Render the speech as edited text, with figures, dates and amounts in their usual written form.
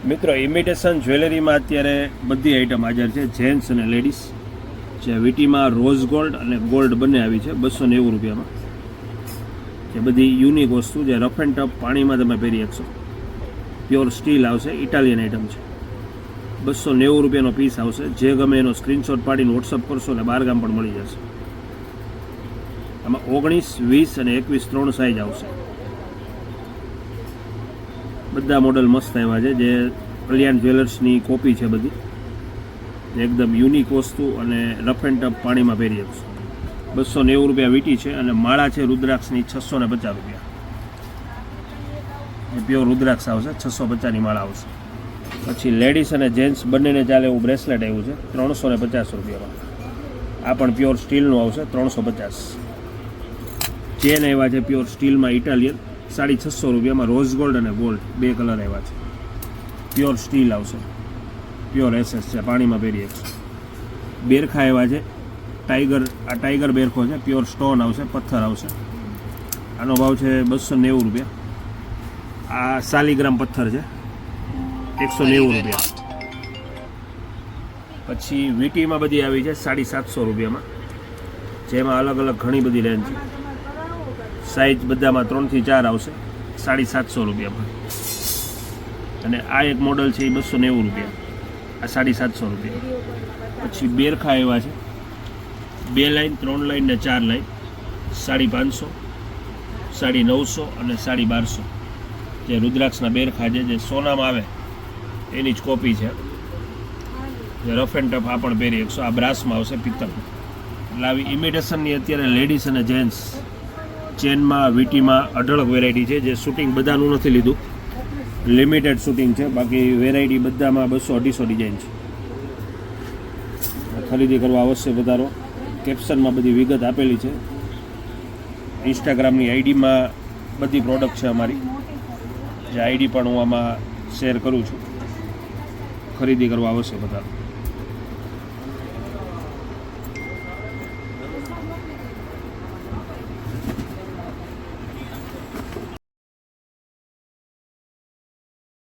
મિત્રો ઇમિટેશન જ્વેલરીમાં અત્યારે બધી આઈટમ હાજર છે, જેન્ટ્સ અને લેડીઝ. જે વીટીમાં રોઝ ગોલ્ડ અને ગોલ્ડ બંને આવી છે 290 રૂપિયામાં. જે બધી યુનિક વસ્તુ જે રફ એન્ડ ટફ પાણીમાં તમે પહેરી શકશો. પ્યોર સ્ટીલ આવશે, ઇટાલિયન આઈટમ છે. 290 રૂપિયાનો પીસ આવશે. જે ગમે એનો સ્ક્રીનશોટ પાડીને વોટ્સઅપ કરશો ને બહારગામ પણ મળી જશે. આમાં 19, 20 અને 21 3 સાઇઝ આવશે. બધા મોડલ મસ્ત આવ્યા છે, જે કલ્યાણ જ્વેલર્સની કોપી છે બધી. એકદમ યુનિક વસ્તુ અને રફ એન્ડ ટફ પાણીમાં પહેરી શકશો. 290 રૂપિયા વીટી છે અને માળા છે રુદ્રાક્ષની 650 રૂપિયા. એ પ્યોર રુદ્રાક્ષ આવશે, 650ની માળા આવશે. પછી લેડીઝ અને જેન્ટ્સ બંનેને ચાલે એવું બ્રેસલેટ આવ્યું છે 350 રૂપિયામાં. આ પણ પ્યોર સ્ટીલનું આવશે 350. ચેન આવ્યા છે પ્યોર સ્ટીલમાં ઇટાલિયન 650 રૂપિયામાં. રોઝ ગોલ્ડ અને ગોલ્ડ બે કલર આવ્યા છે. પ્યોર સ્ટીલ આવશે, પ્યોર એસએસ છે, પાણીમાં પહેરી શકશો. બેરખા આવ્યા છે ટાઈગર. આ ટાઈગર બેરખો છે, પ્યોર સ્ટોન આવશે, પથ્થર આવશે. આનો ભાવ છે 290 રૂપિયા. આ સાલીગ્રામ પથ્થર છે 190 રૂપિયા. પછી વીટીમાં બધી આવી છે 750 રૂપિયામાં, જેમાં અલગ અલગ ઘણી બધી રેન્જ છે. સાઇઝ બધામાં 3 થી 4 આવશે 750 રૂપિયામાં. અને આ એક મોડલ છે એ 290 રૂપિયા, આ 750 રૂપિયા. પછી બેરખા આવ્યા છે 2 લાઈન, 3 લાઈન ને 4 લાઈન 550, 950 અને 1250. જે રુદ્રાક્ષના બેરખા છે, જે સોનામાં આવે એની જ કોપી છે. જે રફ એન્ડ ટફ આ પણ પહેરી શકશો. આ બ્રાસમાં આવશે, પિત્તળ. એટલે આવી ઇમિટેશનની અત્યારે લેડીઝ અને જેન્ટ્સ ચેનમાં વીટીમાં અઢળક વેરાયટી છે. જે શૂટિંગ બધાનું નથી લીધું, લિમિટેડ શૂટિંગ છે. બાકી વેરાયટી બધામાં 200-250 ડિઝાઇન છે. ખરીદી કરવા અવશ્ય વધારો. કેપ્શનમાં બધી વિગત આપેલી છે. ઇન્સ્ટાગ્રામની આઈડીમાં બધી પ્રોડક્ટ છે અમારી, જે આઈડી પણ હું આમાં શેર કરું છું. ખરીદી કરવા અવશ્ય વધારો.